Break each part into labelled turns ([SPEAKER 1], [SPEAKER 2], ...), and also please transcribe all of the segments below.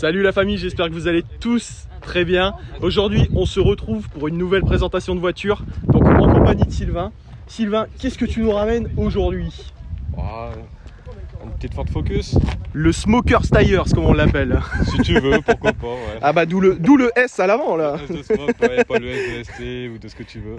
[SPEAKER 1] Salut la famille, j'espère que vous allez tous très bien. Aujourd'hui, on se retrouve pour une nouvelle présentation de voiture, donc en compagnie de Sylvain. Sylvain, qu'est-ce que tu nous ramènes aujourd'hui?
[SPEAKER 2] Une petite Ford Focus.
[SPEAKER 1] Le Smoker's Tires, comme on l'appelle.
[SPEAKER 2] Si tu veux, pourquoi pas. Ouais.
[SPEAKER 1] Ah bah d'où le S à l'avant là.
[SPEAKER 2] Le S de Smoke, ouais, pas le S de ST ou de ce que tu veux.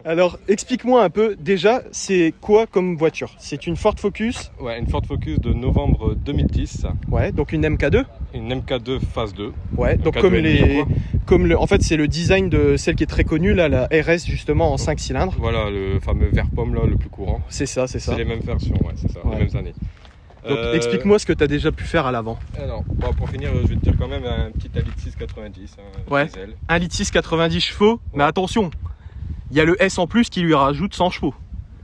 [SPEAKER 1] Alors explique-moi un peu, déjà c'est quoi comme voiture? C'est une Ford Focus?
[SPEAKER 2] Ouais, une Ford Focus de novembre 2010.
[SPEAKER 1] Ouais, donc une MK2?
[SPEAKER 2] Une MK2 phase 2.
[SPEAKER 1] Ouais, donc en fait c'est le design de celle qui est très connue là, la RS justement en 5 cylindres.
[SPEAKER 2] Voilà, le fameux vert pomme là, le plus courant.
[SPEAKER 1] C'est ça.
[SPEAKER 2] C'est les mêmes versions, ouais, c'est ça,
[SPEAKER 1] Ouais.
[SPEAKER 2] les mêmes années.
[SPEAKER 1] Donc explique-moi ce que tu as déjà pu faire à l'avant.
[SPEAKER 2] Alors, bon, pour finir, je vais te dire quand même un petit Elite 690,
[SPEAKER 1] Ouais.
[SPEAKER 2] diesel.
[SPEAKER 1] 1 litre 6, 90 chevaux, mais attention, il y a le S en plus qui lui rajoute 100 chevaux.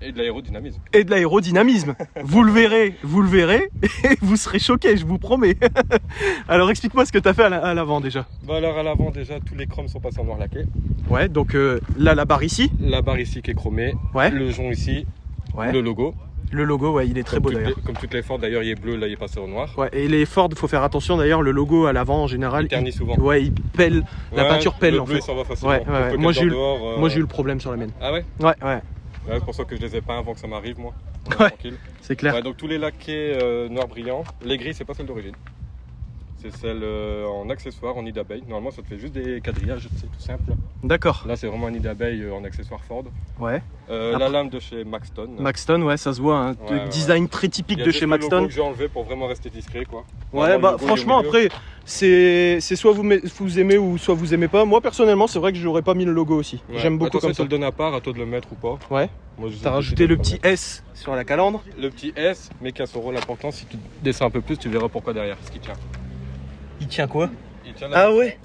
[SPEAKER 2] Et de l'aérodynamisme.
[SPEAKER 1] Et de l'aérodynamisme. Vous le verrez, et vous serez choqués, je vous promets. Alors explique-moi ce que tu as fait à l'avant déjà.
[SPEAKER 2] Bah alors à l'avant déjà, tous les chromes sont passés en noir laqué.
[SPEAKER 1] Ouais, donc là la barre ici.
[SPEAKER 2] La barre ici qui est chromée,
[SPEAKER 1] Ouais.
[SPEAKER 2] le jonc ici,
[SPEAKER 1] Ouais.
[SPEAKER 2] le logo.
[SPEAKER 1] Le logo, ouais, il est très beau d'ailleurs.
[SPEAKER 2] Comme toutes les Ford d'ailleurs, il est bleu, là il est passé au noir.
[SPEAKER 1] Ouais, et les Ford, faut faire attention d'ailleurs, le logo à l'avant en général,
[SPEAKER 2] Il ternit souvent.
[SPEAKER 1] Ouais, il pèle, la
[SPEAKER 2] Ouais,
[SPEAKER 1] peinture pèle
[SPEAKER 2] le
[SPEAKER 1] en
[SPEAKER 2] bleu,
[SPEAKER 1] fait.
[SPEAKER 2] il s'en va facilement.
[SPEAKER 1] Ouais.
[SPEAKER 2] On peut
[SPEAKER 1] Moi
[SPEAKER 2] qu'être
[SPEAKER 1] j'ai eu,
[SPEAKER 2] dehors,
[SPEAKER 1] moi j'ai eu le problème sur la mienne.
[SPEAKER 2] Ah ouais?
[SPEAKER 1] Ouais,
[SPEAKER 2] Ouais, c'est pour ça que je les ai pas avant que ça m'arrive moi.
[SPEAKER 1] Ouais.
[SPEAKER 2] Tranquille.
[SPEAKER 1] c'est clair.
[SPEAKER 2] Ouais, donc tous les laqués noir brillant. Les gris, c'est pas celle d'origine. C'est celle en accessoire, en nid d'abeille. Normalement, ça te fait juste des quadrillages, c'est tout simple.
[SPEAKER 1] D'accord.
[SPEAKER 2] Là, c'est vraiment un nid d'abeille en accessoire Ford.
[SPEAKER 1] Ouais.
[SPEAKER 2] La lame de chez Maxton.
[SPEAKER 1] Maxton, ouais, ça se voit, hein.
[SPEAKER 2] Ouais,
[SPEAKER 1] Design très typique
[SPEAKER 2] Il y a
[SPEAKER 1] de
[SPEAKER 2] juste
[SPEAKER 1] chez
[SPEAKER 2] le
[SPEAKER 1] Maxton.
[SPEAKER 2] logo que j'ai enlevé pour vraiment rester discret, quoi.
[SPEAKER 1] Ouais,
[SPEAKER 2] Vraiment,
[SPEAKER 1] bah
[SPEAKER 2] le logo, il est au
[SPEAKER 1] franchement
[SPEAKER 2] milieu.
[SPEAKER 1] après, c'est soit vous aimez ou soit vous aimez pas. Moi personnellement, c'est vrai que j'aurais pas mis le logo aussi.
[SPEAKER 2] Ouais.
[SPEAKER 1] J'aime beaucoup
[SPEAKER 2] Attention,
[SPEAKER 1] comme
[SPEAKER 2] te
[SPEAKER 1] ça.
[SPEAKER 2] le donne à part, à toi de le mettre ou pas.
[SPEAKER 1] Ouais.
[SPEAKER 2] Moi, je sais
[SPEAKER 1] T'as
[SPEAKER 2] que
[SPEAKER 1] rajouté
[SPEAKER 2] je
[SPEAKER 1] le
[SPEAKER 2] sais
[SPEAKER 1] petit
[SPEAKER 2] pas.
[SPEAKER 1] S sur la calandre.
[SPEAKER 2] Le petit S, mais qui a son rôle important. Si tu descends un peu plus, tu verras pourquoi derrière, ce qui tient.
[SPEAKER 1] Il tient quoi?
[SPEAKER 2] Il tient la...
[SPEAKER 1] Ah ouais.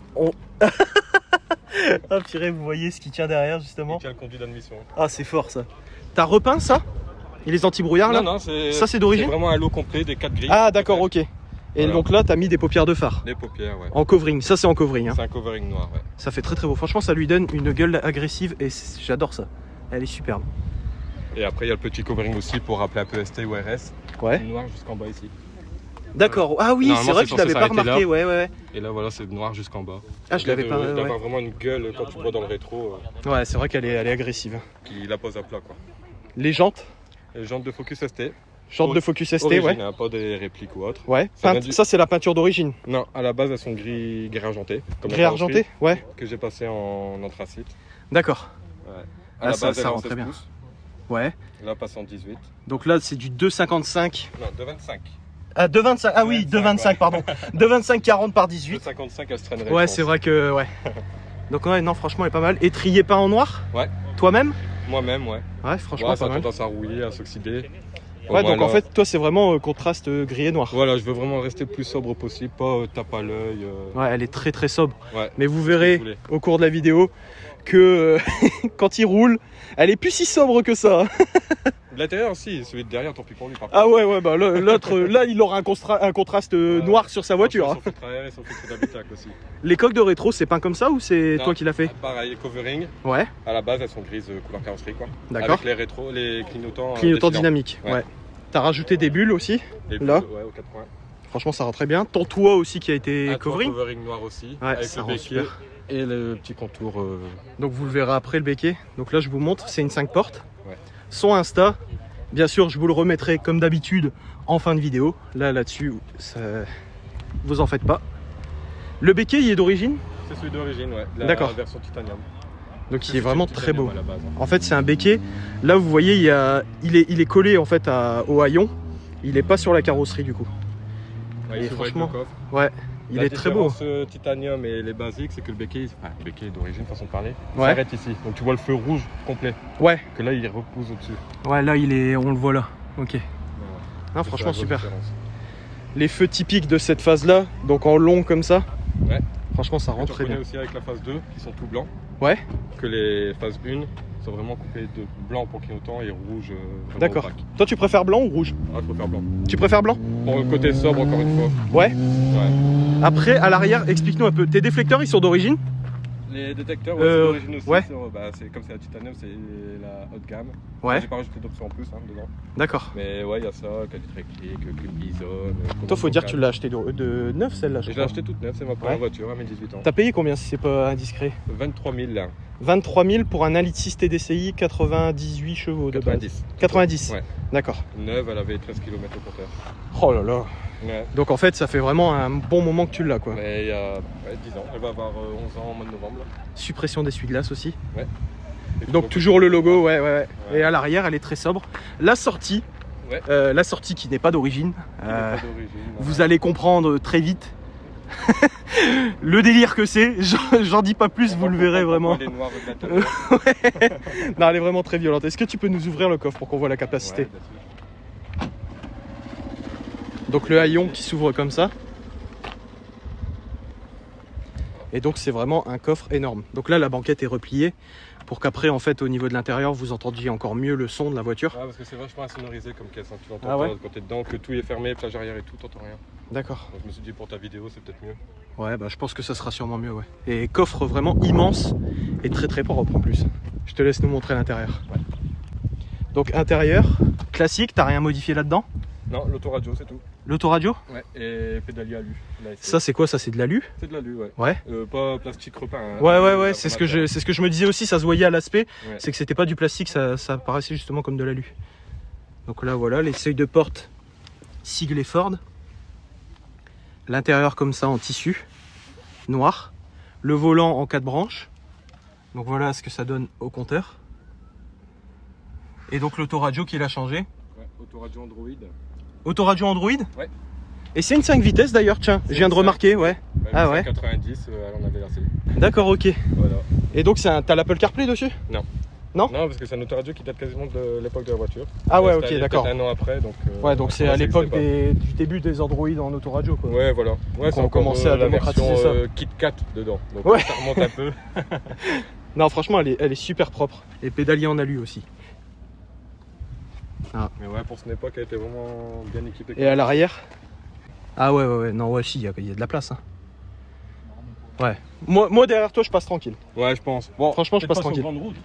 [SPEAKER 1] Ah purée, vous voyez ce qui tient derrière justement.
[SPEAKER 2] Il tient le conduit d'admission.
[SPEAKER 1] Ah c'est fort ça. T'as repeint ça? Et les anti-brouillards là?
[SPEAKER 2] Non, c'est...
[SPEAKER 1] Ça c'est d'origine?
[SPEAKER 2] C'est vraiment un lot complet des 4 grilles.
[SPEAKER 1] Ah d'accord, ok. Et
[SPEAKER 2] Voilà.
[SPEAKER 1] donc là t'as mis des paupières de phare.
[SPEAKER 2] Les paupières, ouais.
[SPEAKER 1] En covering, ça c'est en covering. Hein.
[SPEAKER 2] C'est un covering noir, ouais.
[SPEAKER 1] Ça fait très très beau. Franchement ça lui donne une gueule agressive et j'adore ça. Elle est superbe.
[SPEAKER 2] Et après, il y a le petit covering aussi pour rappeler un peu ST ou RS.
[SPEAKER 1] Ouais.
[SPEAKER 2] Noir jusqu'en bas ici.
[SPEAKER 1] D'accord. Ah oui,
[SPEAKER 2] Normalement,
[SPEAKER 1] c'est vrai
[SPEAKER 2] c'est
[SPEAKER 1] que je l'avais
[SPEAKER 2] censé
[SPEAKER 1] pas
[SPEAKER 2] s'arrêter
[SPEAKER 1] remarqué.
[SPEAKER 2] là.
[SPEAKER 1] Ouais.
[SPEAKER 2] Et là, voilà, c'est noir jusqu'en bas.
[SPEAKER 1] Ah je l'avais pas.
[SPEAKER 2] D'avoir
[SPEAKER 1] Ouais,
[SPEAKER 2] vraiment une gueule quand tu le vois dans le rétro
[SPEAKER 1] ouais c'est vrai qu'elle est agressive.
[SPEAKER 2] qui la pose à plat, quoi.
[SPEAKER 1] Les jantes.
[SPEAKER 2] Les jantes de Focus ST.
[SPEAKER 1] Jantes de Focus ST,
[SPEAKER 2] Origine,
[SPEAKER 1] ouais.
[SPEAKER 2] hein, pas des répliques ou autres.
[SPEAKER 1] Ouais.
[SPEAKER 2] Ça vient du-
[SPEAKER 1] Ça c'est la peinture d'origine.
[SPEAKER 2] Non, à la base, elles sont gris argenté. Comme la
[SPEAKER 1] Gris argenté. Ouais.
[SPEAKER 2] que j'ai passé en anthracite.
[SPEAKER 1] D'accord.
[SPEAKER 2] Ouais.
[SPEAKER 1] Ah,
[SPEAKER 2] À la
[SPEAKER 1] ça-
[SPEAKER 2] base,
[SPEAKER 1] ça
[SPEAKER 2] elle est en
[SPEAKER 1] rend très
[SPEAKER 2] 16
[SPEAKER 1] bien.
[SPEAKER 2] pouces.
[SPEAKER 1] Ouais.
[SPEAKER 2] Là, passe en 18.
[SPEAKER 1] Donc là c'est du 2,55.
[SPEAKER 2] Non, de 25.
[SPEAKER 1] Ah 2,25. Ah oui, 2,25 pardon. 2,25 40 par
[SPEAKER 2] De
[SPEAKER 1] 18.
[SPEAKER 2] 55, elle se traînerait.
[SPEAKER 1] Ouais,
[SPEAKER 2] je
[SPEAKER 1] c'est
[SPEAKER 2] pense.
[SPEAKER 1] vrai que ouais. Donc ouais, non franchement elle est pas mal. Et trié peint en noir?
[SPEAKER 2] Ouais.
[SPEAKER 1] Toi-même?
[SPEAKER 2] Moi-même, ouais.
[SPEAKER 1] Ouais, franchement
[SPEAKER 2] Ouais, ça
[SPEAKER 1] pas
[SPEAKER 2] a
[SPEAKER 1] mal.
[SPEAKER 2] tendance à rouiller, à s'oxyder.
[SPEAKER 1] Ouais,
[SPEAKER 2] Bon,
[SPEAKER 1] donc en
[SPEAKER 2] alors,
[SPEAKER 1] fait toi c'est vraiment contraste gris et noir.
[SPEAKER 2] Voilà, je veux vraiment rester le plus sobre possible, pas tape à l'œil.
[SPEAKER 1] Ouais, elle est très très sobre.
[SPEAKER 2] Ouais.
[SPEAKER 1] Mais vous verrez
[SPEAKER 2] Désolé.
[SPEAKER 1] au cours de la vidéo que quand il roule, elle est plus si sobre que ça.
[SPEAKER 2] De l'intérieur aussi, celui de derrière, tant pis pour lui. Par
[SPEAKER 1] Ah ouais, bah l'autre, là il aura un contraste noir sur sa voiture.
[SPEAKER 2] Son
[SPEAKER 1] Hein.
[SPEAKER 2] filtre à air et son filtre d'habitacle aussi.
[SPEAKER 1] Les coques de rétro, c'est peint comme ça ou c'est
[SPEAKER 2] Non.
[SPEAKER 1] toi qui l'as fait?
[SPEAKER 2] Pareil, covering.
[SPEAKER 1] Ouais,
[SPEAKER 2] À la base, elles sont grises couleur carrosserie, quoi.
[SPEAKER 1] d'accord.
[SPEAKER 2] Avec les rétros, les clignotants.
[SPEAKER 1] Clignotant
[SPEAKER 2] défilants.
[SPEAKER 1] dynamique, ouais.
[SPEAKER 2] Ouais.
[SPEAKER 1] T'as rajouté des bulles aussi,
[SPEAKER 2] Les
[SPEAKER 1] là.
[SPEAKER 2] bulles, ouais, aux 4 points.
[SPEAKER 1] franchement ça rend très bien. Ton toit aussi qui a été
[SPEAKER 2] Un toit
[SPEAKER 1] covering.
[SPEAKER 2] covering noir aussi.
[SPEAKER 1] Ouais,
[SPEAKER 2] avec
[SPEAKER 1] ça
[SPEAKER 2] le
[SPEAKER 1] rend
[SPEAKER 2] béquier
[SPEAKER 1] super.
[SPEAKER 2] et le petit contour.
[SPEAKER 1] Donc vous le verrez après le béquet. Donc là je vous montre, c'est une 5 portes.
[SPEAKER 2] Ouais.
[SPEAKER 1] Son Insta, bien sûr je vous le remettrai comme d'habitude en fin de vidéo. Là-dessus, ça... vous en faites pas. Le béquet il est d'origine,
[SPEAKER 2] C'est celui d'origine, ouais. La
[SPEAKER 1] D'accord.
[SPEAKER 2] version titanium.
[SPEAKER 1] donc il
[SPEAKER 2] C'est
[SPEAKER 1] est vraiment
[SPEAKER 2] du
[SPEAKER 1] très beau.
[SPEAKER 2] titanium à la base, hein.
[SPEAKER 1] En fait c'est un béquet, là vous voyez il est collé en fait au haillon. Il est pas sur la carrosserie du coup.
[SPEAKER 2] Ouais,
[SPEAKER 1] Et
[SPEAKER 2] il s'ouvre avec
[SPEAKER 1] franchement,
[SPEAKER 2] le coffre.
[SPEAKER 1] Ouais, Il est très beau.
[SPEAKER 2] Ce titanium et les basiques, c'est que le béquet, enfin le béquet d'origine, façon de parler,
[SPEAKER 1] Ouais.
[SPEAKER 2] s'arrête ici. Donc tu vois le feu rouge complet.
[SPEAKER 1] Ouais.
[SPEAKER 2] Que là il repose au-dessus.
[SPEAKER 1] Ouais, là on le voit là. Ok.
[SPEAKER 2] Voilà.
[SPEAKER 1] Non,
[SPEAKER 2] C'est
[SPEAKER 1] franchement
[SPEAKER 2] la grosse
[SPEAKER 1] super.
[SPEAKER 2] différence.
[SPEAKER 1] Les feux typiques de cette phase là, donc en long comme ça.
[SPEAKER 2] Ouais.
[SPEAKER 1] Franchement ça rend
[SPEAKER 2] Tu
[SPEAKER 1] très
[SPEAKER 2] reconnais
[SPEAKER 1] bien.
[SPEAKER 2] aussi avec la phase 2 qui sont tout blancs.
[SPEAKER 1] Ouais.
[SPEAKER 2] Que les phases 1 sont vraiment coupées de blanc pour clignotant et rouge.
[SPEAKER 1] D'accord. Toi tu préfères blanc ou rouge?
[SPEAKER 2] Ah, je préfère blanc.
[SPEAKER 1] Tu préfères blanc?
[SPEAKER 2] Pour le côté sobre, encore une fois.
[SPEAKER 1] Ouais.
[SPEAKER 2] Ouais.
[SPEAKER 1] Après à l'arrière, explique-nous un peu. Tes déflecteurs ils sont d'origine?
[SPEAKER 2] Les détecteurs, ouais,
[SPEAKER 1] Euh,
[SPEAKER 2] c'est d'origine aussi.
[SPEAKER 1] ouais.
[SPEAKER 2] C'est comme c'est la titanium, c'est la haute gamme.
[SPEAKER 1] Ouais.
[SPEAKER 2] J'ai pas rajouté d'options en plus dedans.
[SPEAKER 1] D'accord.
[SPEAKER 2] Mais ouais, il y a ça, qualité clip Bison.
[SPEAKER 1] Toi faut dire que tu l'as acheté de neuf celle-là je
[SPEAKER 2] Je l'ai
[SPEAKER 1] crois.
[SPEAKER 2] acheté toute neuve, c'est ma première
[SPEAKER 1] Ouais.
[SPEAKER 2] voiture à mes 18 ans.
[SPEAKER 1] T'as payé combien si c'est pas indiscret?
[SPEAKER 2] 23 000 là.
[SPEAKER 1] 23 000 pour un 1,6 litre TDCi 98 chevaux de base.
[SPEAKER 2] 90.
[SPEAKER 1] 90.
[SPEAKER 2] Ouais.
[SPEAKER 1] D'accord.
[SPEAKER 2] Neuve, elle avait 13 km au compteur.
[SPEAKER 1] Oh là là.
[SPEAKER 2] Ouais.
[SPEAKER 1] Donc en fait ça fait vraiment un bon moment que tu l'as quoi.
[SPEAKER 2] Mais il y a 10 ans. Elle va avoir 11 ans au mois de novembre. Là.
[SPEAKER 1] Suppression d'essuie-glace aussi.
[SPEAKER 2] Et
[SPEAKER 1] Donc toujours le logo, ouais. Et à l'arrière elle est très sobre. La sortie,
[SPEAKER 2] Ouais.
[SPEAKER 1] la sortie qui n'est pas d'origine.
[SPEAKER 2] Il est pas d'origine.
[SPEAKER 1] Vous allez comprendre très vite le délire que c'est. J'en dis pas plus, vous le verrez vraiment.
[SPEAKER 2] Elle est noire avec la tête.
[SPEAKER 1] Non, elle est vraiment très violente. Est-ce que tu peux nous ouvrir le coffre pour qu'on voit la capacité?
[SPEAKER 2] Ouais, bien sûr.
[SPEAKER 1] Donc le haillon qui s'ouvre comme ça. Et donc c'est vraiment un coffre énorme. Donc là la banquette est repliée pour qu'après en fait au niveau de l'intérieur vous entendiez encore mieux le son de la voiture.
[SPEAKER 2] Ouais, parce que c'est vachement insonorisé comme caisse. Hein. Tu l'entends
[SPEAKER 1] Ah ouais.
[SPEAKER 2] pas quand t'es dedans, que tout est fermé, plage arrière et tout, t'entends rien.
[SPEAKER 1] D'accord.
[SPEAKER 2] Donc je me suis dit pour ta vidéo c'est peut-être mieux.
[SPEAKER 1] Ouais bah je pense que ça sera sûrement mieux ouais. Et coffre vraiment immense et très très propre en plus. Je te laisse nous montrer l'intérieur.
[SPEAKER 2] Ouais.
[SPEAKER 1] Donc intérieur, classique, t'as rien modifié là-dedans?
[SPEAKER 2] Non, l'autoradio c'est tout.
[SPEAKER 1] L'autoradio?
[SPEAKER 2] Ouais, et pédalier alu. Là,
[SPEAKER 1] Ça c'est quoi? Ça c'est de l'alu?
[SPEAKER 2] c'est de l'alu, ouais.
[SPEAKER 1] Ouais.
[SPEAKER 2] Pas plastique repeint. Hein.
[SPEAKER 1] Ouais, c'est ce que je me disais aussi, ça se voyait à l'aspect,
[SPEAKER 2] Ouais.
[SPEAKER 1] c'est que c'était pas du plastique, ça paraissait justement comme de l'alu. Donc là voilà, les seuils de porte siglés Ford. L'intérieur comme ça en tissu noir. Le volant en 4 branches. Donc voilà ce que ça donne au compteur. Et donc l'autoradio qui l'a changé.
[SPEAKER 2] Ouais, autoradio Android.
[SPEAKER 1] Autoradio Android?
[SPEAKER 2] Ouais.
[SPEAKER 1] Et c'est une 5 vitesses d'ailleurs, tiens, je viens de remarquer, ouais. Ah ouais.
[SPEAKER 2] 90, elle en avait versé.
[SPEAKER 1] D'accord, ok.
[SPEAKER 2] Voilà.
[SPEAKER 1] Et donc t'as l'Apple CarPlay dessus?
[SPEAKER 2] Non.
[SPEAKER 1] Non,
[SPEAKER 2] parce que c'est un autoradio qui date quasiment de l'époque de la voiture.
[SPEAKER 1] Ah ouais,
[SPEAKER 2] C'est
[SPEAKER 1] ok,
[SPEAKER 2] installé
[SPEAKER 1] d'accord.
[SPEAKER 2] peut-être un an après, donc.
[SPEAKER 1] Ouais, donc c'est
[SPEAKER 2] ça
[SPEAKER 1] à l'époque
[SPEAKER 2] n'existait
[SPEAKER 1] du début des Android en autoradio quoi.
[SPEAKER 2] pas. Ouais, voilà. Ouais,
[SPEAKER 1] Donc on commençait à
[SPEAKER 2] la
[SPEAKER 1] démocratiser
[SPEAKER 2] version
[SPEAKER 1] ça.
[SPEAKER 2] Kit Kat dedans. Donc
[SPEAKER 1] Ouais.
[SPEAKER 2] ça remonte un peu.
[SPEAKER 1] Non, franchement, elle est super propre. Et pédalier en alu aussi.
[SPEAKER 2] Mais ouais, pour son époque, elle était vraiment bien équipée.
[SPEAKER 1] Et à l'arrière? Ah ouais, non, ouais, si, il y a de la place. Hein. Ouais. Moi, derrière toi, je passe tranquille.
[SPEAKER 2] Ouais, je pense. Bon,
[SPEAKER 1] Franchement, je
[SPEAKER 2] peut-être
[SPEAKER 1] passe
[SPEAKER 2] pas sur
[SPEAKER 1] tranquille.
[SPEAKER 2] grande route.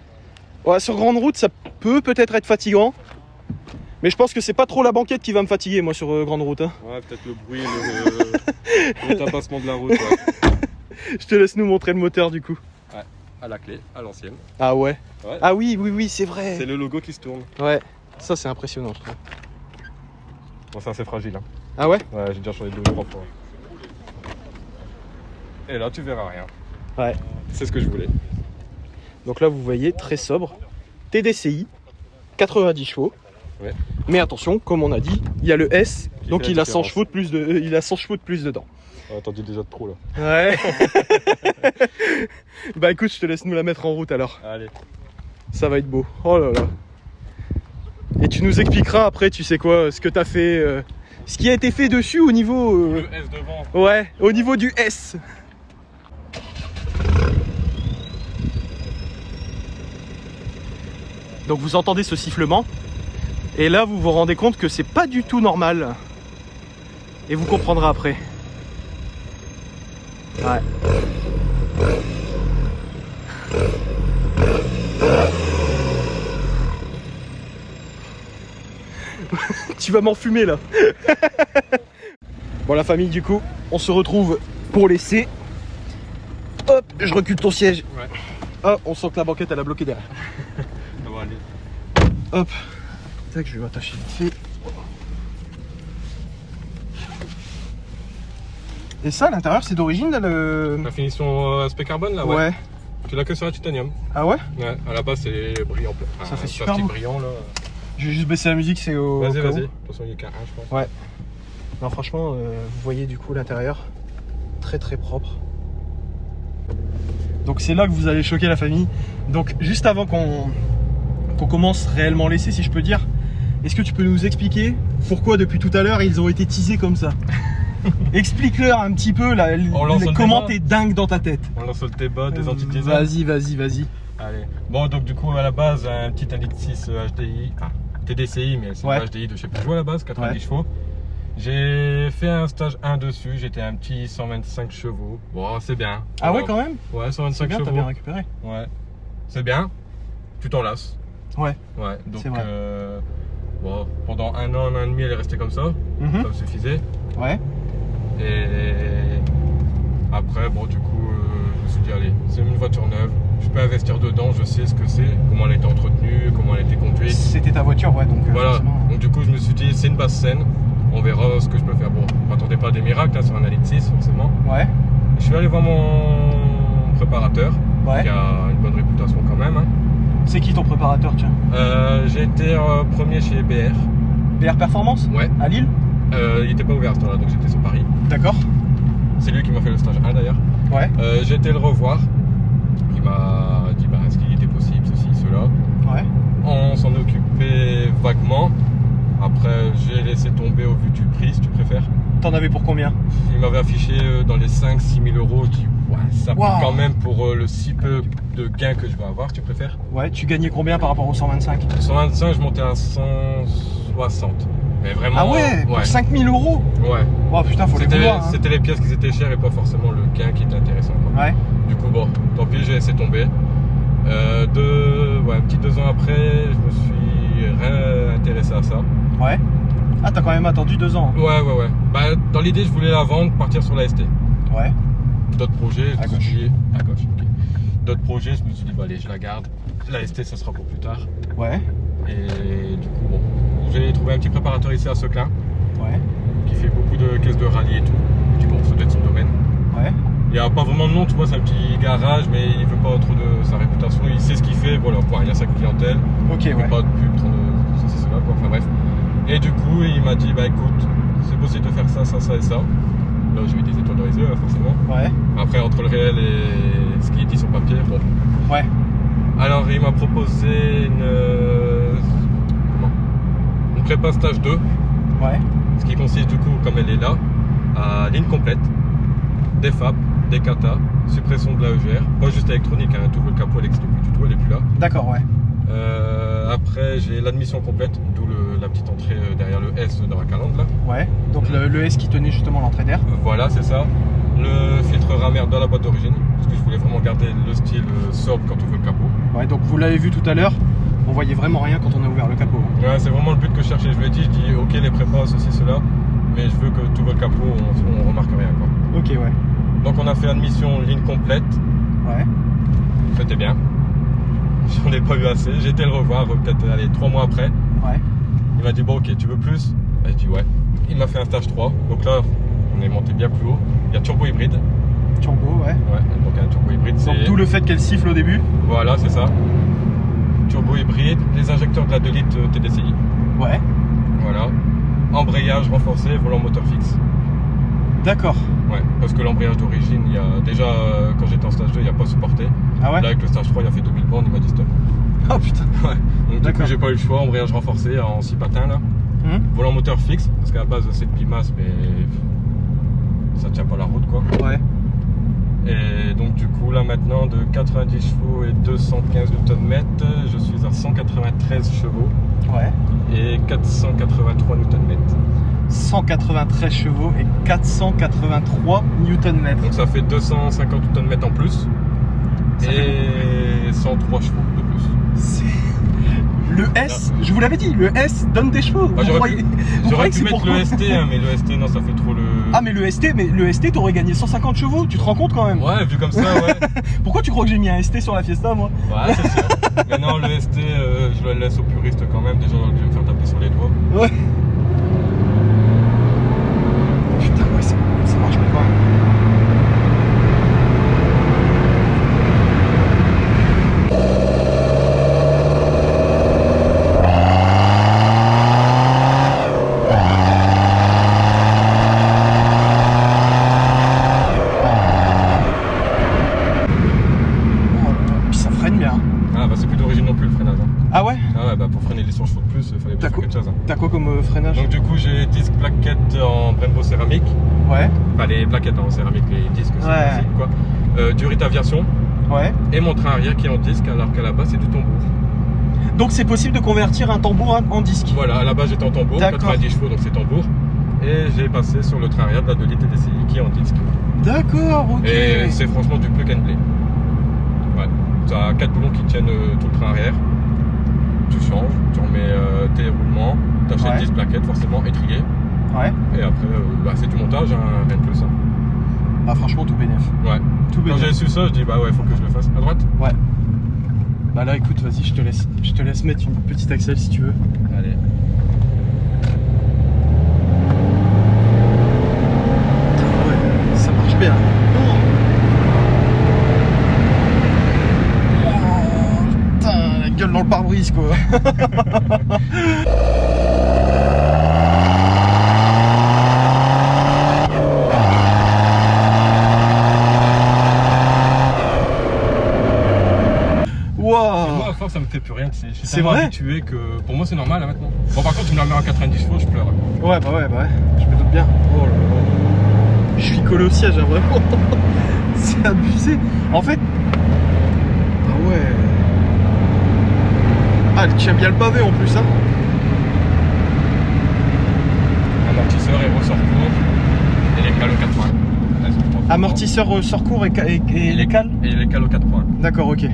[SPEAKER 1] Ouais, sur grande route, ça peut peut-être être fatigant. Mais je pense que c'est pas trop la banquette qui va me fatiguer, moi, sur grande route. Hein.
[SPEAKER 2] Ouais, peut-être le bruit, le tabassement de la route. Ouais.
[SPEAKER 1] Je te laisse nous montrer le moteur du coup.
[SPEAKER 2] À la clé, à l'ancienne.
[SPEAKER 1] Ah ouais.
[SPEAKER 2] Ouais.
[SPEAKER 1] Ah oui, c'est vrai.
[SPEAKER 2] C'est le logo qui se tourne.
[SPEAKER 1] Ouais. Ça, c'est impressionnant, je trouve.
[SPEAKER 2] Bon, c'est assez fragile. Hein.
[SPEAKER 1] Ah ouais?
[SPEAKER 2] Ouais, j'ai déjà changé de 3 fois. Et là, tu verras rien.
[SPEAKER 1] Ouais.
[SPEAKER 2] C'est ce que je voulais.
[SPEAKER 1] Donc là, vous voyez, très sobre. TDCi, 90 chevaux.
[SPEAKER 2] Ouais.
[SPEAKER 1] Mais attention, comme on a dit, il y a le S,
[SPEAKER 2] Qui
[SPEAKER 1] donc
[SPEAKER 2] fait la
[SPEAKER 1] il a 100
[SPEAKER 2] différence.
[SPEAKER 1] chevaux de plus il a 100 chevaux de plus dedans.
[SPEAKER 2] Oh, t'en dis déjà de trop là.
[SPEAKER 1] Ouais. Bah écoute, je te laisse nous la mettre en route alors.
[SPEAKER 2] Allez.
[SPEAKER 1] Ça va être beau. Oh là là. Et tu nous expliqueras après, tu sais quoi, ce que t'as fait, ce qui a été fait dessus au niveau.
[SPEAKER 2] Le S devant.
[SPEAKER 1] Ouais, au niveau du S. Donc vous entendez ce sifflement. Et là, vous vous rendez compte que c'est pas du tout normal. Et vous comprendrez après. Ouais. Tu vas m'enfumer là. Bon la famille, du coup, on se retrouve pour l'essai. Hop, je recule ton siège.
[SPEAKER 2] Ouais.
[SPEAKER 1] Hop, on sent que la banquette elle a bloqué derrière.
[SPEAKER 2] Ça va aller.
[SPEAKER 1] Hop. Tac, je vais m'attacher vite fait. Et ça, à l'intérieur, c'est d'origine là, le.
[SPEAKER 2] La finition aspect carbone là,
[SPEAKER 1] Ouais.
[SPEAKER 2] Tu l'as que sur la titanium.
[SPEAKER 1] Ah ouais?
[SPEAKER 2] Ouais, à la base c'est brillant.
[SPEAKER 1] Ça fait super
[SPEAKER 2] plastique
[SPEAKER 1] beau.
[SPEAKER 2] brillant là.
[SPEAKER 1] Je vais juste baisser la musique, c'est au.
[SPEAKER 2] Vas-y,
[SPEAKER 1] au cas
[SPEAKER 2] vas-y. De
[SPEAKER 1] où.
[SPEAKER 2] toute façon, il y a qu'un 1, je pense.
[SPEAKER 1] Ouais. Non, franchement, vous voyez du coup l'intérieur. très très propre. Donc c'est là que vous allez choquer la famille. Donc juste avant qu'on commence réellement l'essai, si je peux dire, est-ce que tu peux nous expliquer pourquoi depuis tout à l'heure ils ont été teasés comme ça? Explique-leur un petit peu comment t'es dingue dans ta tête.
[SPEAKER 2] On lance le débat des anti-teasers.
[SPEAKER 1] Vas-y.
[SPEAKER 2] Allez. Bon, donc du coup, à la base, un petit Indeed 6 HDI, TDCI, mais c'est
[SPEAKER 1] Ouais.
[SPEAKER 2] un HDI de chez Peugeot à la base, 90
[SPEAKER 1] Ouais.
[SPEAKER 2] chevaux. J'ai fait un stage 1 dessus, j'étais un petit 125 chevaux. Bon, c'est bien.
[SPEAKER 1] Ah ouais, quand même?
[SPEAKER 2] Ouais,
[SPEAKER 1] C'est
[SPEAKER 2] 125
[SPEAKER 1] bien, t'as
[SPEAKER 2] chevaux.
[SPEAKER 1] bien récupéré.
[SPEAKER 2] Ouais. C'est bien. Tu t'en lasses.
[SPEAKER 1] Ouais.
[SPEAKER 2] Ouais. Donc,
[SPEAKER 1] C'est vrai.
[SPEAKER 2] bon, pendant un an et demi, elle est restée comme ça.
[SPEAKER 1] Mhm.
[SPEAKER 2] Ça me suffisait.
[SPEAKER 1] Ouais.
[SPEAKER 2] Et après, bon, du coup, je me suis dit, allez, c'est une voiture neuve, je peux investir dedans, je sais ce que c'est, comment elle était entretenue, comment elle était conduite.
[SPEAKER 1] C'était ta voiture, ouais, donc
[SPEAKER 2] Voilà,
[SPEAKER 1] forcément.
[SPEAKER 2] donc du coup, je me suis dit, c'est une basse scène, on verra ce que je peux faire. Bon, je m'attendais pas à des miracles, hein, sur un Indeed 6, forcément.
[SPEAKER 1] Ouais.
[SPEAKER 2] Je suis allé voir mon préparateur,
[SPEAKER 1] Ouais.
[SPEAKER 2] qui a une bonne réputation quand même. Hein.
[SPEAKER 1] C'est qui ton préparateur, tiens?
[SPEAKER 2] J'ai été premier chez BR.
[SPEAKER 1] BR Performance?
[SPEAKER 2] Ouais.
[SPEAKER 1] À Lille?
[SPEAKER 2] Il était pas ouvert à ce temps-là, donc j'étais sur Paris.
[SPEAKER 1] D'accord.
[SPEAKER 2] C'est lui qui m'a fait le stage 1 d'ailleurs.
[SPEAKER 1] Ouais.
[SPEAKER 2] J'ai été le revoir. Il m'a dit bah, est-ce qu'il était possible, ceci, cela.
[SPEAKER 1] Ouais.
[SPEAKER 2] On s'en occupait vaguement. Après, j'ai laissé tomber au vu du prix, si tu préfères.
[SPEAKER 1] T'en avais pour combien?
[SPEAKER 2] Il m'avait affiché dans les 5-6 000 euros. Je dis ouais, ça
[SPEAKER 1] Wow.
[SPEAKER 2] quand même pour le si peu de gains que je vais avoir, si tu préfères.
[SPEAKER 1] Ouais, tu gagnais combien par rapport au 125?
[SPEAKER 2] 125, je montais à 160. Mais vraiment.
[SPEAKER 1] Ah ouais, pour 5000 euros?
[SPEAKER 2] Ouais.
[SPEAKER 1] Oh putain, faut les vouloir. Hein.
[SPEAKER 2] C'était les pièces qui étaient chères et pas forcément le gain qui était intéressant. Quoi.
[SPEAKER 1] Ouais.
[SPEAKER 2] Du coup, bon, tant pis, j'ai laissé tomber. Un petit 2 ans après, je me suis réintéressé à ça.
[SPEAKER 1] Ouais. Ah, t'as quand même attendu 2 ans.
[SPEAKER 2] Ouais. Bah, dans l'idée, je voulais la vendre, partir sur la ST.
[SPEAKER 1] Ouais.
[SPEAKER 2] D'autres projets,
[SPEAKER 1] À
[SPEAKER 2] je me
[SPEAKER 1] gauche.
[SPEAKER 2] suis dit, à gauche. Ok. D'autres projets, je me suis dit, bah allez, je la garde. La ST, ça sera pour plus tard.
[SPEAKER 1] Ouais.
[SPEAKER 2] Et du coup, bon, j'ai trouvé un petit préparateur ici à Seclin
[SPEAKER 1] Ouais.
[SPEAKER 2] qui fait beaucoup de caisses de rallye et tout. Je dis, bon, ça doit être son domaine.
[SPEAKER 1] Ouais.
[SPEAKER 2] Il n'y a pas vraiment de nom, tu vois, c'est un petit garage, mais il veut pas trop de sa réputation. Il sait ce qu'il fait, voilà, point. Il a sa clientèle.
[SPEAKER 1] Ok,
[SPEAKER 2] Il
[SPEAKER 1] ouais.
[SPEAKER 2] fait pas de pub, trop de ceci, cela, quoi. Enfin bref. Et du coup, il m'a dit, bah écoute, c'est possible de faire ça, ça, ça et ça. Là, j'ai eu des étoiles dans les yeux, forcément.
[SPEAKER 1] Ouais.
[SPEAKER 2] Après, entre le réel et ce qui est dit sur papier, bon.
[SPEAKER 1] Ouais.
[SPEAKER 2] Alors, il m'a proposé une prépa stage 2,
[SPEAKER 1] Ouais.
[SPEAKER 2] ce qui consiste du coup, comme elle est là, à ligne complète, des FAP, des kata, suppression de la EGR, pas juste électronique, hein, tout le capot, elle n'existe plus du tout, elle est plus là.
[SPEAKER 1] D'accord, ouais.
[SPEAKER 2] Après, j'ai l'admission complète, d'où la petite entrée derrière le S dans la calandre là.
[SPEAKER 1] Ouais. Donc le S qui tenait justement l'entrée d'air.
[SPEAKER 2] Voilà, c'est ça. Le filtre Ramer dans la boîte d'origine, parce que je voulais vraiment garder le style sobre quand on ouvre le capot.
[SPEAKER 1] Ouais, donc vous l'avez vu tout à l'heure, on voyait vraiment rien quand on a ouvert le capot.
[SPEAKER 2] Ouais, c'est vraiment le but que je cherchais. Je lui ai dit, ok, les prépas, ceci, cela, mais je veux que tout le capot, on remarque rien quoi.
[SPEAKER 1] Ok, ouais.
[SPEAKER 2] Donc on a fait admission ligne complète,
[SPEAKER 1] Ouais.
[SPEAKER 2] c'était bien. J'en ai pas eu assez, j'ai été le revoir peut-être 3 mois après.
[SPEAKER 1] Ouais.
[SPEAKER 2] Il m'a dit bon ok, tu veux plus? Bah, je dis ouais. Il m'a fait un stage 3, donc là on est monté bien plus haut. Il y a turbo hybride.
[SPEAKER 1] Turbo, ouais.
[SPEAKER 2] Ouais, donc un turbo hybride
[SPEAKER 1] Donc
[SPEAKER 2] c'est...
[SPEAKER 1] d'où le fait qu'elle siffle au début.
[SPEAKER 2] Voilà, c'est ça. Turbo hybride, les injecteurs de la 2 litres TDCI.
[SPEAKER 1] Ouais.
[SPEAKER 2] Voilà. Embrayage renforcé, volant moteur fixe.
[SPEAKER 1] D'accord.
[SPEAKER 2] Ouais, parce que l'embrayage d'origine, il y a déjà quand j'étais en stage 2, il n'y a pas supporté.
[SPEAKER 1] Ah ouais.
[SPEAKER 2] Là avec le stage 3, il a fait 2000 bornes, il m'a dit stop.
[SPEAKER 1] Oh putain.
[SPEAKER 2] Ouais. Donc du coup,
[SPEAKER 1] D'accord.
[SPEAKER 2] j'ai pas eu le choix, embrayage renforcé en 6 patins là. Volant moteur fixe, parce qu'à la base c'est de bimasse, mais ça tient pas la route quoi.
[SPEAKER 1] Ouais.
[SPEAKER 2] Et donc du coup là maintenant de 90 chevaux et 215 Nm, je suis à 193 chevaux
[SPEAKER 1] Ouais.
[SPEAKER 2] et 483 Nm.
[SPEAKER 1] 193 chevaux et 483 Nm.
[SPEAKER 2] Donc ça fait 250 Nm en plus
[SPEAKER 1] Ça
[SPEAKER 2] et 103 chevaux de plus.
[SPEAKER 1] C'est... Le S, je vous l'avais dit, le S donne des chevaux.
[SPEAKER 2] Bah,
[SPEAKER 1] Vous
[SPEAKER 2] j'aurais
[SPEAKER 1] croyez-
[SPEAKER 2] pu,
[SPEAKER 1] vous
[SPEAKER 2] j'aurais
[SPEAKER 1] croyez que
[SPEAKER 2] pu
[SPEAKER 1] c'est
[SPEAKER 2] mettre
[SPEAKER 1] pour-
[SPEAKER 2] le ST, hein, mais le ST non ça fait trop le...
[SPEAKER 1] Ah mais le ST t'aurais gagné 150 chevaux, tu te rends compte quand même?
[SPEAKER 2] Ouais, vu comme ça, ouais.
[SPEAKER 1] Pourquoi tu crois que j'ai mis un ST sur la Fiesta moi?
[SPEAKER 2] Ouais, c'est sûr. Mais non, le ST, je le laisse aux puristes quand même. Déjà, je vais me faire taper sur les doigts.
[SPEAKER 1] Ouais. Putain ouais ça marche pas. Ah ouais?
[SPEAKER 2] Ah ouais, bah pour freiner les 100 chevaux de plus, il fallait
[SPEAKER 1] T'as
[SPEAKER 2] faire
[SPEAKER 1] quoi,
[SPEAKER 2] quelque chose. Hein.
[SPEAKER 1] t'as quoi comme freinage?
[SPEAKER 2] Donc du coup, j'ai disque plaquettes en Brembo céramique.
[SPEAKER 1] Ouais,
[SPEAKER 2] Pas les plaquettes en céramique, les disques, c'est
[SPEAKER 1] Ouais.
[SPEAKER 2] classique quoi. Durite Aviation
[SPEAKER 1] ouais.
[SPEAKER 2] et mon train arrière qui est en disque alors qu'à la base c'est du tambour.
[SPEAKER 1] Donc c'est possible de convertir un tambour en disque?
[SPEAKER 2] Voilà, à la base j'étais en tambour,
[SPEAKER 1] D'accord.
[SPEAKER 2] 90 chevaux donc c'est tambour. Et j'ai passé sur le train arrière de la 2 litres TDCI qui est en disque.
[SPEAKER 1] D'accord, ok.
[SPEAKER 2] Et c'est franchement du plug and play. Ouais. Tu as 4 boulons qui tiennent tout le train arrière. Tu changes, tu remets tes roulements, tu achètes
[SPEAKER 1] Ouais.
[SPEAKER 2] 10 plaquettes forcément étriées.
[SPEAKER 1] Ouais.
[SPEAKER 2] Et après, bah, c'est du montage, hein, rien de plus. Hein.
[SPEAKER 1] Bah franchement tout bénef.
[SPEAKER 2] Ouais.
[SPEAKER 1] Tout
[SPEAKER 2] Quand j'ai
[SPEAKER 1] bénef.
[SPEAKER 2] su ça, je dis bah ouais, faut que je le fasse. À droite?
[SPEAKER 1] Ouais. Bah là écoute, vas-y, je te laisse mettre une petite axelle si tu veux.
[SPEAKER 2] Allez.
[SPEAKER 1] Ouais, ça marche bien. Oh, putain, la gueule dans le pare-brise quoi.
[SPEAKER 2] Et moi,
[SPEAKER 1] Waouh.
[SPEAKER 2] à force, ça me fait plus rien. Je suis
[SPEAKER 1] C'est
[SPEAKER 2] tellement
[SPEAKER 1] vrai
[SPEAKER 2] habitué que pour moi, c'est normal là maintenant. Bon, par contre, tu me la mets en 90 chevaux, je pleure.
[SPEAKER 1] Ouais, bah ouais, je me doute bien. Oh là là. Je suis collé au siège, hein, vraiment. C'est abusé. En fait. Ah ouais. Ah, elle tient bien le pavé en plus, hein.
[SPEAKER 2] Amortisseur et ressort court. Et les cales aux 4 points.
[SPEAKER 1] Amortisseur ressort court et les cales.
[SPEAKER 2] Et les cales aux 4 points.
[SPEAKER 1] D'accord, ok.
[SPEAKER 2] Ouais.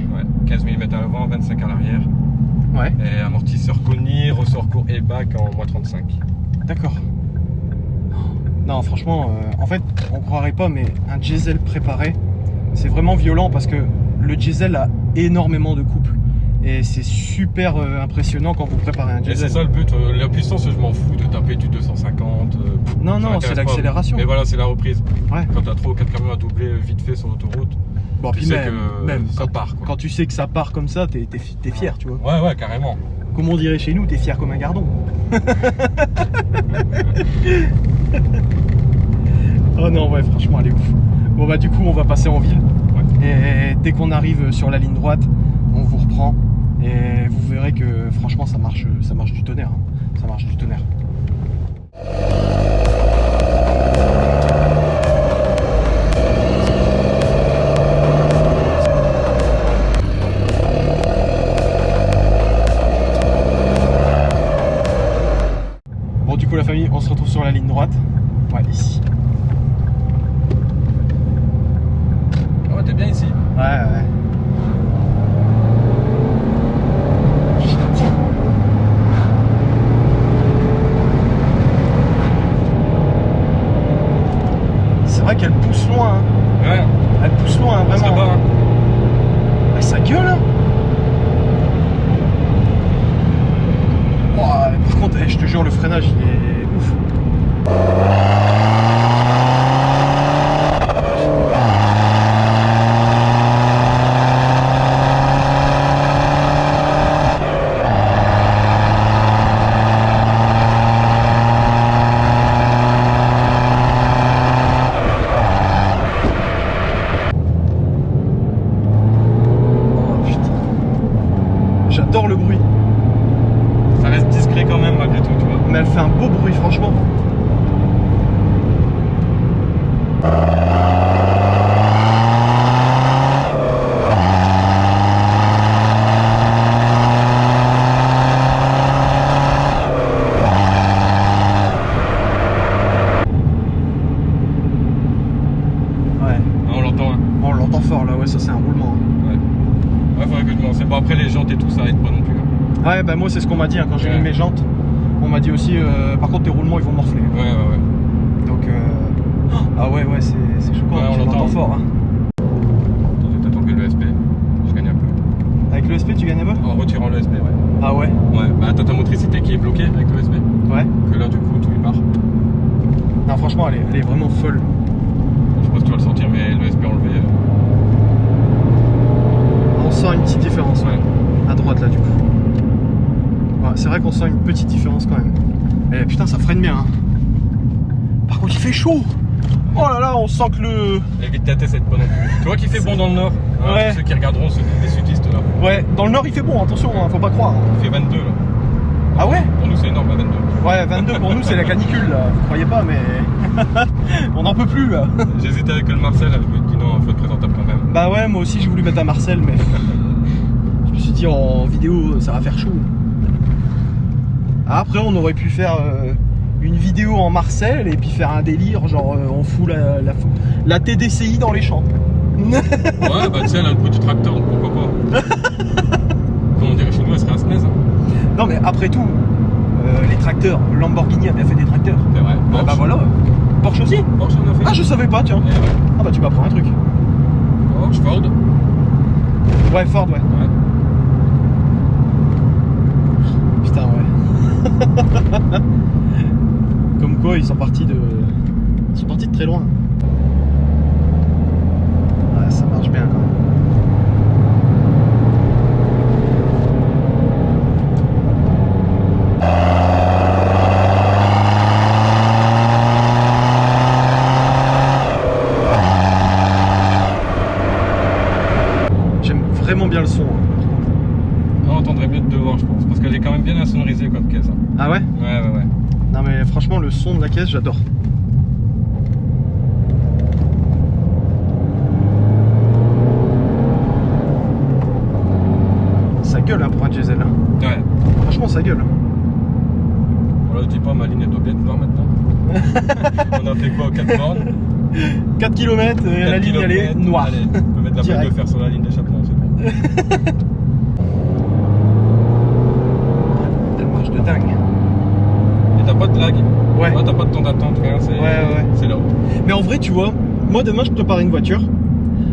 [SPEAKER 2] 15 mm à l'avant, 25 à l'arrière.
[SPEAKER 1] Ouais,
[SPEAKER 2] Et amortisseur Koni, ressort court et bac en moins 35.
[SPEAKER 1] d'accord. Non, franchement, en fait, on croirait pas, mais un diesel préparé, c'est vraiment violent parce que le diesel a énormément de couple. Et c'est super impressionnant quand vous préparez un
[SPEAKER 2] Et
[SPEAKER 1] diesel.
[SPEAKER 2] c'est ça le but. La puissance, je m'en fous de taper du 250.
[SPEAKER 1] Non,
[SPEAKER 2] ça
[SPEAKER 1] non,
[SPEAKER 2] m'intéresse
[SPEAKER 1] c'est
[SPEAKER 2] pas.
[SPEAKER 1] l'accélération.
[SPEAKER 2] Mais voilà, c'est la reprise.
[SPEAKER 1] Ouais.
[SPEAKER 2] Quand t'as 3 ou 4 camions à doubler vite fait sur l'autoroute,
[SPEAKER 1] Bon,
[SPEAKER 2] tu
[SPEAKER 1] puis
[SPEAKER 2] sais
[SPEAKER 1] même
[SPEAKER 2] que ça part. Quoi.
[SPEAKER 1] quand tu sais que ça part comme ça, t'es fier, tu vois.
[SPEAKER 2] Ouais, carrément.
[SPEAKER 1] Comme on dirait chez nous, t'es fier comme un gardon. Oh non, ouais, franchement, elle est ouf. Bon, bah, du coup, on va passer en ville.
[SPEAKER 2] Ouais.
[SPEAKER 1] Et dès qu'on arrive sur la ligne droite, on vous reprend. Et vous verrez que, franchement, ça marche du tonnerre. Hein. Ça marche du tonnerre. Bon, du coup, la famille, on se retrouve sur la ligne droite. Ouais, ici.
[SPEAKER 2] Ah ouais, t'es bien ici.
[SPEAKER 1] Ouais. C'est vrai qu'elle pousse loin. Hein.
[SPEAKER 2] Ouais,
[SPEAKER 1] Elle pousse loin, hein,
[SPEAKER 2] ça
[SPEAKER 1] vraiment.
[SPEAKER 2] va. Hein.
[SPEAKER 1] Ah, ça gueule, hein. Ouah, par contre, je te jure, le freinage, il est ouf. Oh, putain. J'adore le bruit.
[SPEAKER 2] Ça reste discret quand même malgré tout, tu vois.
[SPEAKER 1] Mais elle fait un beau bruit, franchement. Ouais,
[SPEAKER 2] Ah, on l'entend. Hein.
[SPEAKER 1] on l'entend fort là, ouais, ça c'est un roulement. Hein.
[SPEAKER 2] Ouais, faudrait que je m'en sais pas. Après, les jantes et tout, ça aide pas non plus. Hein.
[SPEAKER 1] Ouais, bah moi c'est ce qu'on m'a dit hein, quand j'ai
[SPEAKER 2] Ouais.
[SPEAKER 1] mis mes jantes. On m'a dit aussi, par contre tes roulements ils vont morfler.
[SPEAKER 2] Ouais.
[SPEAKER 1] Donc, ah ouais, c'est choquant,
[SPEAKER 2] Ouais, on
[SPEAKER 1] on l'entend
[SPEAKER 2] l'entend.
[SPEAKER 1] fort. Hein.
[SPEAKER 2] Attends, je vais t'attendre le SP. Je gagne un peu.
[SPEAKER 1] Avec le SP tu gagnes un peu?
[SPEAKER 2] En retirant le SP, ouais.
[SPEAKER 1] Ah ouais?
[SPEAKER 2] Ouais, bah t'as ta motricité qui est bloquée avec le SP.
[SPEAKER 1] Ouais.
[SPEAKER 2] Que là, du coup, tout il part.
[SPEAKER 1] Non, franchement, elle est vraiment folle.
[SPEAKER 2] Je pense que tu vas le sentir, mais le SP enlevé.
[SPEAKER 1] On sent une petite différence, ouais.
[SPEAKER 2] Ouais.
[SPEAKER 1] À droite là, du coup. Ouais, c'est vrai qu'on sent une petite différence quand même. Et putain, ça freine bien. Hein. Par contre, il fait chaud. Oh là là, on sent que le.
[SPEAKER 2] Évite ta tête, c'est pas non plus. Tu vois qu'il fait bon dans le nord,
[SPEAKER 1] Ouais.
[SPEAKER 2] Tous ceux qui regarderont les sudistes là.
[SPEAKER 1] Ouais, dans le nord il fait bon, attention, hein, faut pas croire.
[SPEAKER 2] Il fait 22 là.
[SPEAKER 1] Ah ouais?
[SPEAKER 2] Pour nous c'est énorme à 22.
[SPEAKER 1] Ouais, 22 pour nous c'est la canicule là, vous croyez pas, mais on n'en peut plus là.
[SPEAKER 2] J'hésitais avec le Marcel, je me dis non, faut être présentable quand même.
[SPEAKER 1] Bah ouais, moi aussi j'ai voulu mettre à Marcel, mais je me suis dit en vidéo ça va faire chaud. Après on aurait pu faire une vidéo en Marcel et puis faire un délire, genre on fout la TDCI dans les champs.
[SPEAKER 2] Ouais, bah tu sais, elle a le bruit du tracteur, donc pourquoi pas. Comme on dirait chez nous, elle serait un SNES. Hein.
[SPEAKER 1] Non mais après tout, les tracteurs, Lamborghini a bien fait des tracteurs.
[SPEAKER 2] C'est vrai.
[SPEAKER 1] Ah
[SPEAKER 2] Porsche.
[SPEAKER 1] bah voilà. Porsche aussi?
[SPEAKER 2] Porsche on a fait.
[SPEAKER 1] Ah je savais pas tiens.
[SPEAKER 2] Eh ouais.
[SPEAKER 1] Ah bah tu m'apprends un truc.
[SPEAKER 2] Porsche, Ford.
[SPEAKER 1] Ouais Ford ouais.
[SPEAKER 2] Ouais.
[SPEAKER 1] Putain ouais. Comme quoi ils sont partis de très loin. Ouais ça marche bien quand même. J'aime vraiment bien le son. Hein, par contre.
[SPEAKER 2] On entendrait mieux de devant, je pense, parce qu'elle est quand même bien insonorisée comme caisse. Hein.
[SPEAKER 1] Ah ouais?
[SPEAKER 2] Ouais.
[SPEAKER 1] Non mais franchement le son de la caisse j'adore. Ça gueule hein, pour un diesel. Hein.
[SPEAKER 2] Ouais.
[SPEAKER 1] Franchement ça gueule.
[SPEAKER 2] Voilà, je dis pas, ma ligne elle doit bien être noire maintenant. On a fait quoi, 4 bornes?
[SPEAKER 1] 4 km et la ligne elle est noire.
[SPEAKER 2] Allez, on peut mettre la plaque de fer sur la ligne d'échappement, c'est bon.
[SPEAKER 1] Elle marche de dingue.
[SPEAKER 2] Et t'as pas de lag?
[SPEAKER 1] Ouais.
[SPEAKER 2] T'as pas de temps d'attente, rien, c'est
[SPEAKER 1] Ouais.
[SPEAKER 2] c'est là.
[SPEAKER 1] Mais en vrai tu vois, moi demain je prépare une voiture.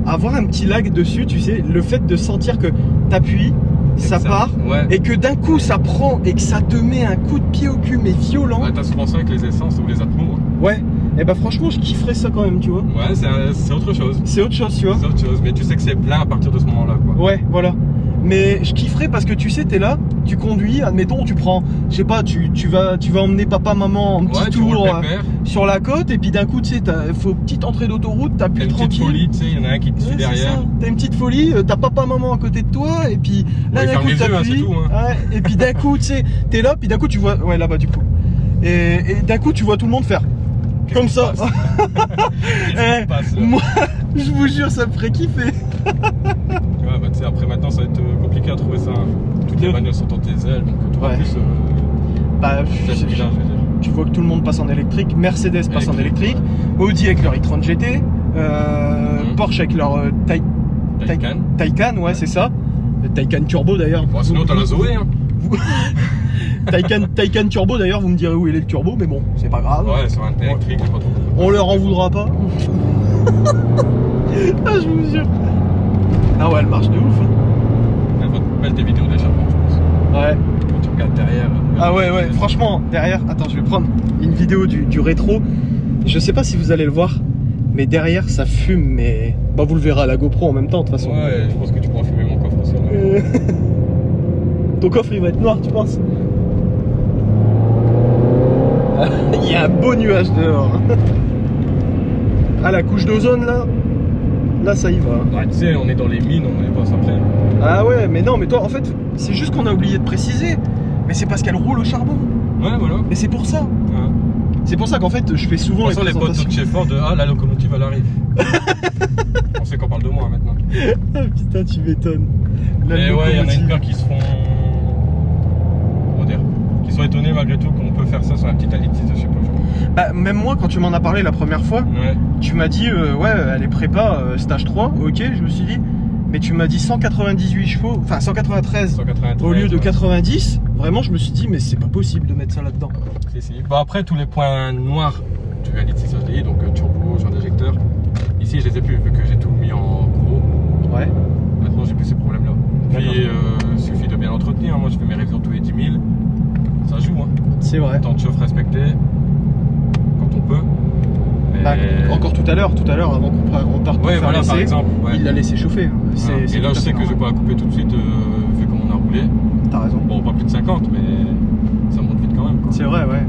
[SPEAKER 1] Avoir un petit lag dessus, tu sais, le fait de sentir que t'appuies, ça part,
[SPEAKER 2] ouais.
[SPEAKER 1] et que d'un coup ça prend et que ça te met un coup de pied au cul mais violent.
[SPEAKER 2] Ouais, t'as souvent ça avec les essences ou les atmos.
[SPEAKER 1] Ouais, et bah franchement je kifferais ça quand même, tu vois.
[SPEAKER 2] Ouais, c'est autre chose.
[SPEAKER 1] C'est autre chose, tu vois.
[SPEAKER 2] C'est autre chose, mais tu sais que c'est plein à partir de ce moment-là, quoi.
[SPEAKER 1] Ouais, voilà. Mais je kifferais parce que tu sais, t'es là, tu conduis, admettons, tu prends, je sais pas, tu vas emmener papa, maman en petit
[SPEAKER 2] Ouais, tu
[SPEAKER 1] tour
[SPEAKER 2] roules pépère.
[SPEAKER 1] sur la côte, et puis d'un coup, tu sais, faut petite entrée d'autoroute,
[SPEAKER 2] T'as
[SPEAKER 1] t'appuies
[SPEAKER 2] une petite
[SPEAKER 1] tranquille.
[SPEAKER 2] folie, tu sais, il y en a un qui te suit
[SPEAKER 1] Ouais, c'est
[SPEAKER 2] derrière.
[SPEAKER 1] ça. T'as une petite folie, t'as papa, maman à côté de toi, et puis là
[SPEAKER 2] Ouais,
[SPEAKER 1] d'un
[SPEAKER 2] ferme
[SPEAKER 1] coup
[SPEAKER 2] les yeux, hein,
[SPEAKER 1] t'appuies,
[SPEAKER 2] c'est tout, hein.
[SPEAKER 1] ouais, et puis d'un coup, tu sais, t'es là, puis d'un coup tu vois, ouais là-bas du coup, et d'un coup tu vois tout le monde faire comme ça.
[SPEAKER 2] Qu'est-ce qui se passe, là?
[SPEAKER 1] Moi, je vous jure, ça me ferait kiffer.
[SPEAKER 2] Ouais, bah tu sais, après maintenant ça va être compliqué à trouver ça. Toutes les bagnoles sont en diesel, donc tu auras
[SPEAKER 1] Ouais.
[SPEAKER 2] plus
[SPEAKER 1] Bah,
[SPEAKER 2] cette vie-là, je veux dire.
[SPEAKER 1] tu vois que tout le monde passe en électrique, Mercedes passe en électrique, Audi avec leur e-tron GT, Porsche avec leur
[SPEAKER 2] Taycan.
[SPEAKER 1] Taycan, ouais c'est ça. Le Taycan Turbo d'ailleurs.
[SPEAKER 2] Bon, sinon t'as la Zoé, hein.
[SPEAKER 1] Taycan Turbo d'ailleurs, vous me direz où il est le turbo, mais bon, c'est pas grave.
[SPEAKER 2] Ouais, sur un électrique, j'ai pas trop compris.
[SPEAKER 1] On leur en voudra pas. Ah, je vous jure. Ah ouais, elle marche de ouf. Hein.
[SPEAKER 2] Elle va te mettre des vidéos d'échappement, je pense.
[SPEAKER 1] Ouais.
[SPEAKER 2] Quand tu regardes derrière.
[SPEAKER 1] Ah ouais, franchement, derrière, attends, je vais prendre une vidéo du rétro. Je sais pas si vous allez le voir, mais derrière ça fume, mais bah vous le verrez à la GoPro en même temps de toute façon.
[SPEAKER 2] Ouais, je pense que tu pourras fumer mon coffre aussi. Ouais.
[SPEAKER 1] Ton coffre il va être noir, tu penses? Il y a un beau nuage dehors. Ah, la couche d'ozone là ça y va.
[SPEAKER 2] Ouais, tu sais, on est dans les mines, on est pas après.
[SPEAKER 1] Ah ouais, mais non, mais toi en fait, c'est juste qu'on a oublié de préciser. Mais c'est parce qu'elle roule au charbon.
[SPEAKER 2] Ouais, voilà.
[SPEAKER 1] Mais c'est pour ça.
[SPEAKER 2] Ouais.
[SPEAKER 1] C'est pour ça qu'en fait, je fais souvent
[SPEAKER 2] De toute façon, les potes de
[SPEAKER 1] présentations.
[SPEAKER 2] chez Ford, la locomotive elle arrive. On sait qu'on parle de moi maintenant.
[SPEAKER 1] Ah putain, tu m'étonnes. La
[SPEAKER 2] Mais ouais, il y en a une
[SPEAKER 1] locomotive.
[SPEAKER 2] paire qui se font. Comment dire? Qui sont étonnés malgré tout qu'on peut faire ça sur la petite Alitis, je sais pas.
[SPEAKER 1] Bah, même moi, quand tu m'en as parlé la première fois,
[SPEAKER 2] Ouais.
[SPEAKER 1] tu m'as dit, ouais, elle est prépa, stage 3, ok, je me suis dit, mais tu m'as dit 198 chevaux, enfin 193
[SPEAKER 2] 193.
[SPEAKER 1] au lieu de
[SPEAKER 2] ouais.
[SPEAKER 1] 90, vraiment, je me suis dit, mais c'est pas possible de mettre ça là-dedans.
[SPEAKER 2] Si, si. Bon, après, tous les points noirs du Alitis HDI, donc turbo, genre d'injecteur, ici je les ai plus vu que j'ai tout mis en gros.
[SPEAKER 1] Ouais.
[SPEAKER 2] Maintenant, j'ai plus ces problèmes-là. Puis,
[SPEAKER 1] D'accord.
[SPEAKER 2] suffit de bien l'entretenir. Moi, je fais mes révisions tous les 10 000. Ça joue, hein.
[SPEAKER 1] C'est vrai.
[SPEAKER 2] Temps de chauffe respecté quand on peut. Mais...
[SPEAKER 1] Bah, encore tout à l'heure, avant qu'on parte pour
[SPEAKER 2] Ouais,
[SPEAKER 1] faire
[SPEAKER 2] voilà, par
[SPEAKER 1] l'essai,
[SPEAKER 2] exemple. Ouais.
[SPEAKER 1] il l'a laissé chauffer. Hein.
[SPEAKER 2] Voilà.
[SPEAKER 1] C'est
[SPEAKER 2] Et là,
[SPEAKER 1] tout
[SPEAKER 2] je
[SPEAKER 1] à
[SPEAKER 2] sais
[SPEAKER 1] fait
[SPEAKER 2] que je vais
[SPEAKER 1] normal.
[SPEAKER 2] pas couper tout de suite, vu comme on a roulé.
[SPEAKER 1] T'as raison.
[SPEAKER 2] Bon, pas plus de 50, mais ça monte vite quand même. Quoi.
[SPEAKER 1] C'est vrai, ouais.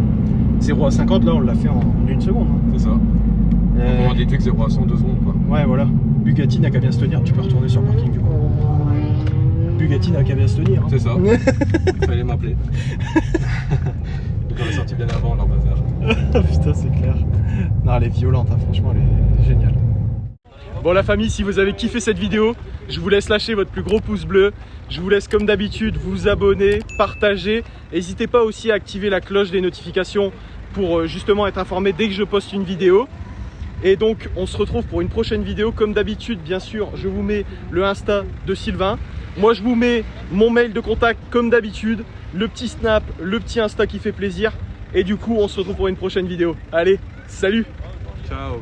[SPEAKER 1] 0 à 50, là, on l'a fait en 1 seconde. Hein.
[SPEAKER 2] C'est ça. Donc, on a déduit que 0 à 100, 2 secondes, quoi.
[SPEAKER 1] Ouais, voilà. Bugatti n'a qu'à bien se tenir. Tu peux retourner sur le parking du coup. Bugatti n'a qu'à bien se tenir. Hein.
[SPEAKER 2] C'est ça. Il fallait m'appeler. Donc on est sorti bien avant leur bazar.
[SPEAKER 1] Putain, c'est clair. Non, elle est violente, hein, franchement, elle est géniale. Bon, la famille, si vous avez kiffé cette vidéo, je vous laisse lâcher votre plus gros pouce bleu. Je vous laisse, comme d'habitude, vous abonner, partager. N'hésitez pas aussi à activer la cloche des notifications pour justement être informé dès que je poste une vidéo. Et donc, on se retrouve pour une prochaine vidéo. Comme d'habitude, bien sûr, je vous mets le Insta de Sylvain. Moi, je vous mets mon mail de contact, comme d'habitude. Le petit Snap, le petit Insta qui fait plaisir. Et du coup, on se retrouve pour une prochaine vidéo. Allez, salut!
[SPEAKER 2] Ciao.